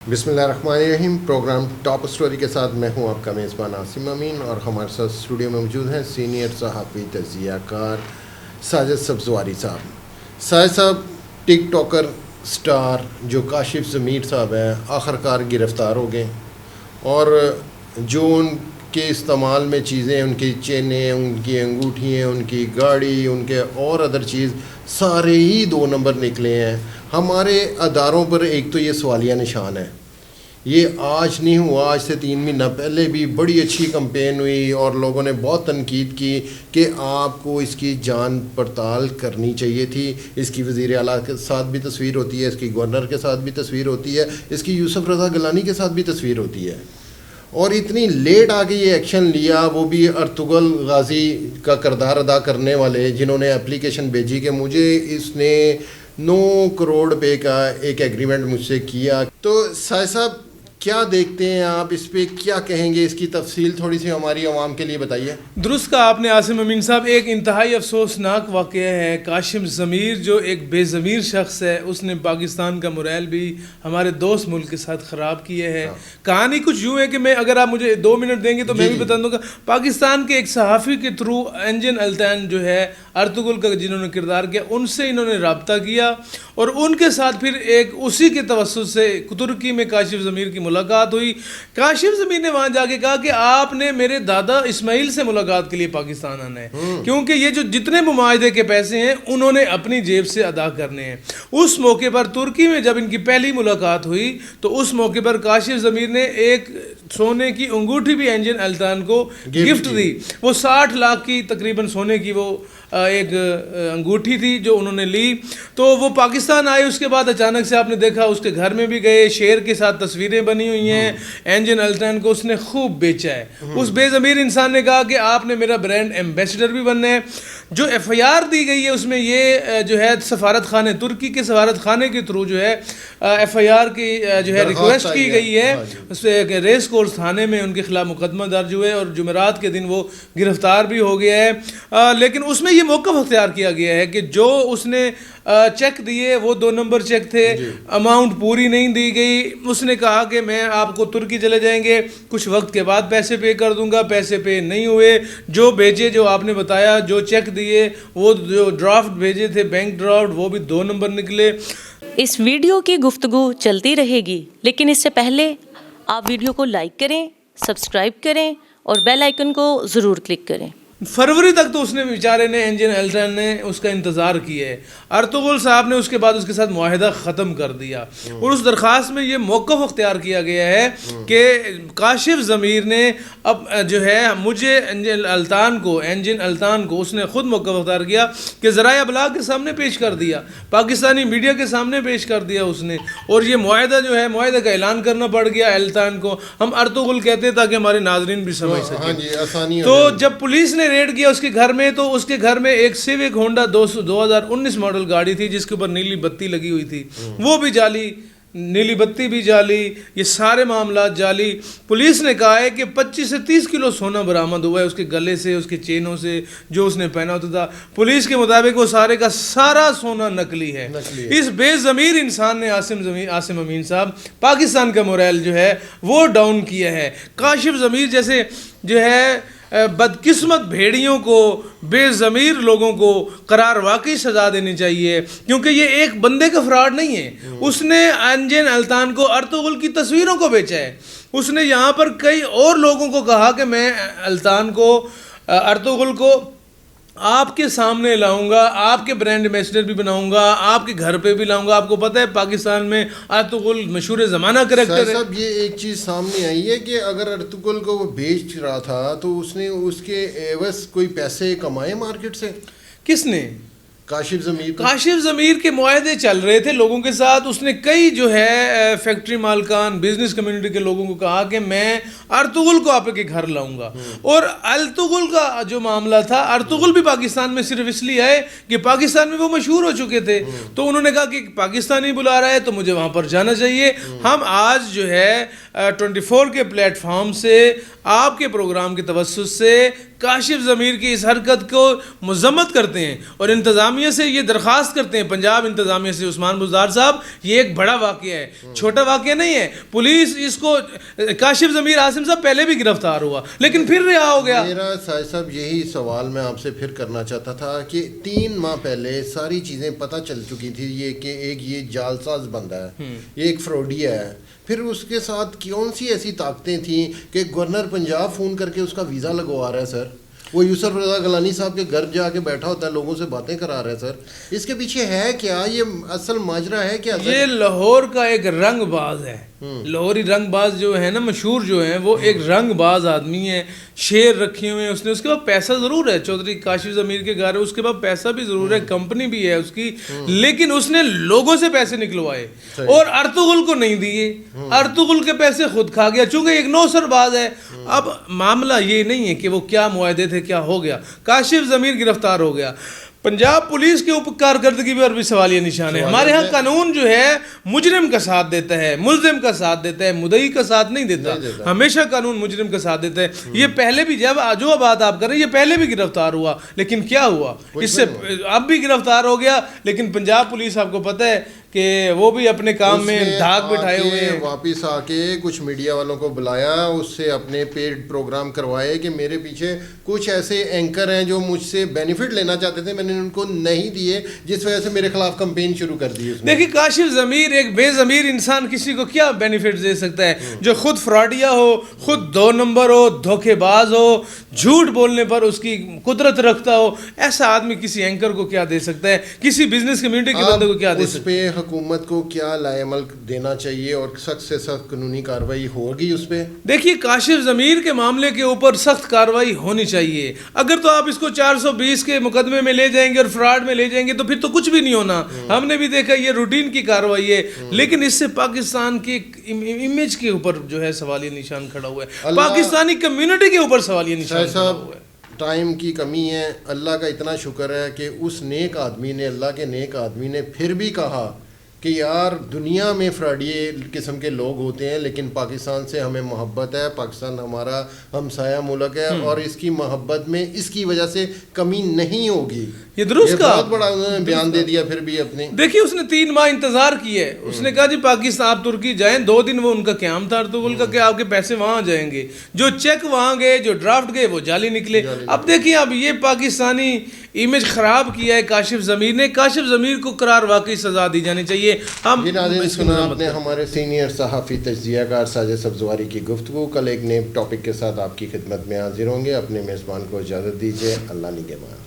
بسم اللہ الرحمن الرحیم. پروگرام ٹاپ اسٹوری کے ساتھ میں ہوں آپ کا میزبان عاصم امین، اور ہمارے ساتھ اسٹوڈیو میں موجود ہیں سینئر صحافی تجزیہ کار ساجد سبزواری صاحب. ساجد صاحب ٹک ٹاکر سٹار جو کاشف ضمیر صاحب ہیں آخرکار گرفتار ہو گئے، اور جو ان کے استعمال میں چیزیں، ان کی چینیں، ان کی انگوٹھیاں، ان کی گاڑی، ان کے اور ادر چیز سارے ہی 2 نمبر نکلے ہیں. ہمارے اداروں پر ایک تو یہ سوالیہ نشان ہے. یہ آج نہیں ہوا، آج سے 3 مہینہ پہلے بھی بڑی اچھی کمپین ہوئی اور لوگوں نے بہت تنقید کی کہ آپ کو اس کی جانچ پڑتال کرنی چاہیے تھی. اس کی وزیر اعلیٰ کے ساتھ بھی تصویر ہوتی ہے، اس کی گورنر کے ساتھ بھی تصویر ہوتی ہے، اس کی یوسف رضا گیلانی کے ساتھ بھی تصویر ہوتی ہے. اور اتنی لیٹ آ کے یہ ایکشن لیا، وہ بھی ارطغرل غازی کا کردار ادا کرنے والے، جنہوں نے اپلیکیشن بھیجی کہ مجھے اس نے 9 کروڑ روپے کا ایک ایگریمنٹ مجھ سے کیا. تو ساجد صاحب کیا دیکھتے ہیں آپ، اس پہ کیا کہیں گے؟ اس کی تفصیل تھوڑی سی ہماری عوام کے لیے بتائیے. درست کہا آپ نے عاصم امین صاحب، ایک انتہائی افسوسناک واقعہ ہے. کاشف ضمیر جو ایک بے ضمیر شخص ہے، اس نے پاکستان کا موریل بھی ہمارے دوست ملک کے ساتھ خراب کیا ہے. کہانی کچھ یوں ہے کہ میں، اگر آپ مجھے 2 منٹ دیں گے تو میں بھی بتا دوں گا. پاکستان کے ایک صحافی کے تھرو انجن التان جو ہے ارطغرل کا جنہوں نے کردار کیا، ان سے انہوں نے رابطہ کیا، اور ان کے ساتھ پھر ایک اسی کے توسط سے ترکی میں کاشف ضمیر کی ملاقات ہوئی. کاشف ضمیر نے وہاں جا کے کہا کہ آپ نے میرے دادا اسماعیل سے ملاقات کے لیے پاکستان آنا ہے، کیونکہ یہ جو جتنے معاہدے کے پیسے ہیں انہوں نے اپنی جیب سے ادا کرنے ہیں. اس موقع پر ترکی میں جب ان کی پہلی ملاقات ہوئی تو اس موقع پر کاشف ضمیر نے ایک سونے کی انگوٹھی بھی انجن التان کو گفٹ دی. وہ 60 لاکھ کی تقریباً سونے کی وہ ایک انگوٹھی تھی جو انہوں نے لی. تو وہ پاکستان آئے، اس کے بعد اچانک سے آپ نے دیکھا اس کے گھر میں بھی گئے، شیر کے ساتھ تصویریں بنی ہوئی ہیں. انجن التان کو اس نے خوب بیچا ہے. اس بے ضمیر انسان نے کہا کہ آپ نے میرا برانڈ ایمبیسڈر بھی بننا ہے. جو ایف آئی آر دی گئی ہے اس میں یہ جو ہے سفارت خانے، ترکی کے سفارت خانے کے تھرو جو ہے ایف آئی آر کی جو ہے ریکویسٹ کی گئی ہے. اس ریس کورس تھانے میں ان کے خلاف مقدمہ درج ہوئے اور جمعرات کے دن وہ گرفتار بھی ہو گیا ہے. لیکن اس میں یہ موقف اختیار کیا گیا ہے کہ جو اس نے چیک دیے وہ 2 نمبر چیک تھے، اماؤنٹ پوری نہیں دی گئی. اس نے کہا کہ میں آپ کو ترکی چلے جائیں گے، کچھ وقت کے بعد پیسے پے کر دوں گا. پیسے پے نہیں ہوئے. جو بھیجے، جو آپ نے بتایا، جو چیک دیے، وہ جو ڈرافٹ بھیجے تھے بینک ڈرافٹ، وہ بھی 2 نمبر نکلے. اس ویڈیو کی گفتگو چلتی رہے گی، لیکن اس سے پہلے آپ ویڈیو کو لائک کریں، سبسکرائب کریں اور بیل آئیکن کو ضرور کلک کریں. فروری تک تو اس نے بیچارے نے، انجن التان نے اس کا انتظار کیا ہے. ارطغرل صاحب نے اس کے بعد اس کے ساتھ معاہدہ ختم کر دیا، اور اس درخواست میں یہ موقف اختیار کیا گیا ہے کہ کاشف ضمیر نے اب جو ہے مجھے انجن التان کو اس نے خود موقف اختیار کیا کہ ذرائع ابلاغ کے سامنے پیش کر دیا، پاکستانی میڈیا کے سامنے پیش کر دیا اس نے. اور یہ معاہدہ جو ہے، معاہدہ کا اعلان کرنا پڑ گیا التان کو. ہم ارطغرل کہتے ہیں تاکہ ہمارے ناظرین بھی سمجھ سکیں. تو جب پولیس نے ریڈ کیا اس کے گھر میں، تو اس کے گھر میں ایک سیوک ہونڈا 2019 ماڈل گاڑی تھی جس کے اوپر نیلی بتی لگی ہوئی تھی، وہ بھی جعلی، نیلی بتی بھی جعلی، یہ سارے معاملات جعلی. پولیس نے کہا ہے کہ 25 سے 30 کلو سونا برآمد ہوا ہے اس کے گلے سے، اس کے چینوں سے، جو اس نے پہنا ہوتا تھا. پولیس کے مطابق وہ سارے کا سارا سونا نقلی ہے. اس بے ضمیر انسان نے، عاصم امین صاحب، پاکستان کا موریل جو ہے وہ ڈاؤن کیا ہے. کاشف ضمیر جیسے جو ہے بدقسمت بھیڑیوں کو، بے ضمیر لوگوں کو قرار واقعی سزا دینی چاہیے، کیونکہ یہ ایک بندے کا فراڈ نہیں ہے. اس نے انجن التان کو، ارطغرل کی تصویروں کو بیچا ہے. اس نے یہاں پر کئی اور لوگوں کو کہا کہ میں التان کو، ارطغرل کو آپ کے سامنے لاؤں گا، آپ کے برانڈ ایمبیسڈر بھی بناؤں گا، آپ کے گھر پہ بھی لاؤں گا. آپ کو پتہ ہے پاکستان میں ارطغرل مشہور زمانہ کریکٹر ہے. صاحب یہ ایک چیز سامنے آئی ہے کہ اگر ارطغرل کو وہ بیچ رہا تھا تو اس نے اس کے عوض کوئی پیسے کمائے مارکیٹ سے. کس نے؟ کاشف ضمیر کے معاہدے چل رہے تھے لوگوں کے ساتھ. اس نے کئی جو ہے فیکٹری مالکان، بزنس کمیونٹی کے لوگوں کو کہا کہ میں ارطغرل کو آپ کے گھر لاؤں گا. اور ارطغرل کا جو معاملہ تھا، ارطغرل بھی پاکستان میں صرف اس لیے آئے کہ پاکستان میں وہ مشہور ہو چکے تھے. تو انہوں نے کہا کہ پاکستانی بلا رہا ہے تو مجھے وہاں پر جانا چاہیے. ہم آج جو ہے 24 کے پلیٹ فارم سے آپ کے پروگرام کے توسط سے کاشف ضمیر کی اس حرکت کو مذمت کرتے ہیں اور انتظامیہ سے یہ درخواست کرتے ہیں, پنجاب انتظامیہ سے, عثمان بزدار صاحب یہ ایک بڑا واقعہ ہے, چھوٹا واقعہ نہیں ہے. پولیس اس کو, کاشف ضمیر عاصم صاحب پہلے بھی گرفتار ہوا لیکن پھر رہا ہو گیا. میرا ساجد صاحب یہی سوال میں آپ سے پھر کرنا چاہتا تھا کہ 3 ماہ پہلے ساری چیزیں پتہ چل چکی تھی یہ کہ ایک یہ جعلساز بندہ ہے, یہ ایک فراڈیا ہے. پھر اس کے ساتھ کون سی ایسی طاقتیں تھیں کہ گورنر پنجاب فون کر کے اس کا ویزا لگوا رہا ہے سر, وہ یوسف رضا گیلانی صاحب کے گھر جا کے بیٹھا ہوتا ہے, لوگوں سے باتیں کرا رہا ہے سر. اس کے پیچھے ہے کیا, یہ اصل ماجرا ہے کیا؟ یہ لاہور کا ایک رنگ باز ہے, لاہوری رنگ باز جو ہے نا, مشہور جو ہیں, وہ ایک رنگ باز آدمی ہے, شیر رکھے ہوئے ہیں اس نے. اس کے بعد پیسہ ضرور ہے, چودھری کاشف ضمیر کے گھر ہے, اس کے بعد پیسہ بھی ضرور ہے, کمپنی بھی ہے اس کی, لیکن اس نے لوگوں سے پیسے نکلوائے اور ارطغرل کو نہیں دیے. ارطغرل کے پیسے خود کھا گیا, چونکہ ایک نوسر باز ہے. اب معاملہ یہ نہیں ہے کہ وہ کیا معاہدے تھے, کیا ہو گیا. کاشف ضمیر گرفتار ہو گیا. پنجاب پولیس کے اوپر کارکردگی پر بھی سوالیہ نشان ہے. ہمارے ہاں قانون جو ہے مجرم کا ساتھ دیتا ہے, ملزم کا ساتھ دیتا ہے, مدعی کا ساتھ نہیں دیتا. ہمیشہ قانون مجرم کا ساتھ دیتا ہے. یہ پہلے بھی, جب جو بات آپ کر رہے ہیں, یہ پہلے بھی گرفتار ہوا, لیکن کیا ہوا اس سے, اب بھی گرفتار ہو گیا. لیکن پنجاب پولیس آپ کو پتہ ہے کہ وہ بھی اپنے کام میں دھاگ بٹھائے ہوئے ہیں. واپس آ کے کچھ میڈیا والوں کو بلایا, اس سے اپنے پیڈ پروگرام کروائے کہ میرے پیچھے کچھ ایسے اینکر ہیں جو مجھ سے بینیفٹ لینا چاہتے تھے, میں نے ان کو نہیں دیے, جس وجہ سے میرے خلاف کمپین شروع کر دی. دیکھیے کاشف ضمیر, ایک بے ضمیر انسان کسی کو کیا بینیفٹ دے سکتا ہے؟ جو خود فراڈیا ہو, خود 2 نمبر ہو, دھوکے باز ہو, جھوٹ بولنے پر اس کی قدرت رکھتا ہو, ایسا آدمی کسی اینکر کو کیا دے سکتا ہے؟ کسی بزنس کمیونٹی کے بندے کو کیا دے سکتا ہے؟ حکومت کو کیا لائے عمل دینا چاہیے اور سخت سے سخت قانونی کارروائی ہوگی اس پہ؟ دیکھیے کاشف ضمیر کے معاملے کے اوپر سخت کارروائی ہونی چاہیے. اگر تو آپ اس کو 420 کے مقدمے میں لے جائیں گے اور فراڈ میں لے جائیں گے تو پھر تو کچھ بھی نہیں ہونا. ہم نے بھی دیکھا یہ روٹین کی کارروائی ہے, لیکن اس سے پاکستان کی امیج کے اوپر جو ہے سوالیہ نشان کھڑا ہوا ہے, پاکستانی کمیونٹی کے اوپر سوالیہ نشان کھڑا ہوا ہے. ٹائم کی کمی ہے, اللہ کا اتنا شکر ہے کہ اس نیک آدمی نے, اللہ کے نیک آدمی نے پھر بھی کہا کہ یار دنیا میں فراڈی قسم کے لوگ ہوتے ہیں, لیکن پاکستان سے ہمیں محبت ہے, پاکستان ہمارا ہمسایہ ملک ہے اور اس کی محبت میں اس کی وجہ سے کمی نہیں ہوگی. یہ درست کا بہت بڑا انہوں نے بیان دے دیا. پھر بھی اپنے دیکھیے اس نے 3 ماہ انتظار کیا ہے. اس نے کہا جی پاکستان آپ ترکی جائیں, 2 دن وہ ان کا قیام تھا ارطغرل کا کہ آپ کے پیسے وہاں جائیں گے. جو چیک وہاں گئے, جو ڈرافٹ گئے, وہ جعلی نکلے. اب دیکھیں اب یہ پاکستانی امیج خراب کیا ہے کاشف ضمیر نے. کاشف ضمیر کو قرار واقعی سزا دی جانی چاہیے. ہم آپ نے ہمارے سینئر صحافی تجزیہ کار ساجد سبزواری کی گفتگو. کل ایک نئے ٹاپک کے ساتھ آپ کی خدمت میں حاضر ہوں گے. اپنے میزبان کو اجازت دیجیے. اللہ نگہبان.